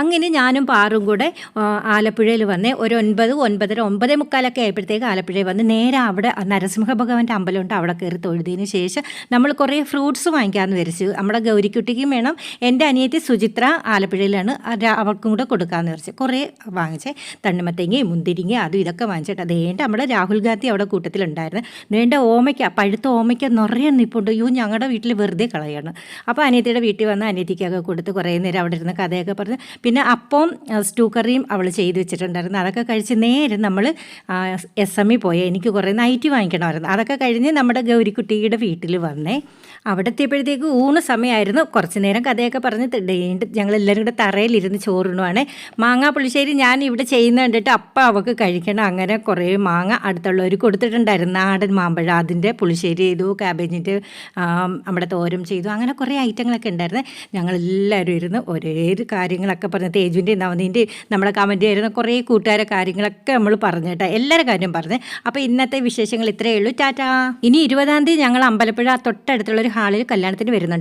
അങ്ങനെ ഞാനും പാറും കൂടെ ആലപ്പുഴയിൽ വന്ന് ഒരു 9, 9:30, 9:45 ആയപ്പോഴത്തേക്ക് ആലപ്പുഴയിൽ വന്ന് നേരെ അവിടെ നരസിംഹ ഭഗവാന്റെ അമ്പലമുണ്ട്, അവിടെ കയറി തൊഴുതിന് ശേഷം നമ്മൾ കുറേ ഫ്രൂട്ട്സ് വാങ്ങിക്കാമെന്ന് വിചാരിച്ചു. നമ്മുടെ ഗൗരിക്കുട്ടിക്കും വേണം, എൻ്റെ അനിയത്തി സുചിത്ര ആലപ്പുഴയിലാണ്, അവൾക്കും കൂടെ കൊടുക്കാമെന്ന് വിചാരിച്ചു. കുറേ വാങ്ങിച്ചേ, തണ്ണിമത്തങ്ങയും മുന്തിരിങ്ങയും അതും ഇതൊക്കെ വാങ്ങിച്ചിട്ട് അതേണ്ട നമ്മുടെ രാഹുൽ ഗാന്ധി അവിടെ കൂട്ടത്തിലുണ്ടായിരുന്നു. നീണ്ട ഓമയ്ക്ക, പഴുത്ത ഓമയ്ക്ക നിറയെ നിൽപ്പുണ്ട്. ഞങ്ങളുടെ വീട്ടിൽ വെറുതെ കളയാണ്. അപ്പോൾ അനിയത്തിയുടെ വീട്ടിൽ വന്ന് അനിയത്തിക്കൊക്കെ കൊടുത്ത് കുറേ നേരം അവിടെ ഇരുന്ന് കഥയൊക്കെ പറഞ്ഞ്, പിന്നെ അപ്പം സ്റ്റൂ കറിയും അവൾ ചെയ്ത് വെച്ചിട്ടുണ്ടായിരുന്നു. അതൊക്കെ കഴിച്ച് നേരെ നമ്മൾ SME പോയി. എനിക്ക് കുറേ നൈറ്റി വാങ്ങിക്കണമായിരുന്നു. അതൊക്കെ കഴിഞ്ഞ് നമ്മുടെ ഗൗരിക്കുട്ടിയുടെ വീട്ടിൽ വന്നേ. അവിടെ എത്തിയപ്പോഴത്തേക്ക് ഊണ് സമയമായിരുന്നു. കുറച്ച് നേരം കഥയൊക്കെ പറഞ്ഞ് ഞങ്ങളെല്ലാവരും കൂടെ തറയിലിരുന്ന് ചോറുണ്ണുവാണ്. മാങ്ങ പുളിശ്ശേരി ഞാൻ ഇവിടെ ചെയ്യുന്ന കണ്ടിട്ട് അപ്പം അവൾക്ക് കഴിക്കണം. അങ്ങനെ കുറേ മാങ്ങ അടുത്തുള്ളവർ കൊടുത്തിട്ടുണ്ടായിരുന്നു. നാടൻ മാമ്പഴം, അതിൻ്റെ പുളിശ്ശേരി ചെയ്തു, ക്യാബേജിൻ്റെ നമ്മുടെ തോരൻ ചെയ്തു. അങ്ങനെ കുറേ ഐറ്റങ്ങളൊക്കെ ഉണ്ടായിരുന്നു. ഞങ്ങളെല്ലാവരും ഇരുന്ന് ഒരേ കാര്യങ്ങളൊക്കെ പറഞ്ഞ് തേജുവിൻ്റെയും നവനീൻ്റെയും നമ്മുടെ കമൻറ്റ് ചെയ്യുന്ന കുറേ കൂട്ടുകാരെ കാര്യങ്ങളൊക്കെ നമ്മൾ പറഞ്ഞു കേട്ടോ, എല്ലാവരുടെ കാര്യം പറഞ്ഞ്. അപ്പോൾ ഇന്നത്തെ വിശേഷങ്ങൾ ഇത്രയേ ഉള്ളൂ. ടാറ്റാ. ഇനി 20-ാം തീയതി ഞങ്ങൾ അമ്പലപ്പുഴ തൊട്ടടുത്തുള്ളൊരു ഹാളിൽ കല്യാണത്തിന് വരുന്നുണ്ട്.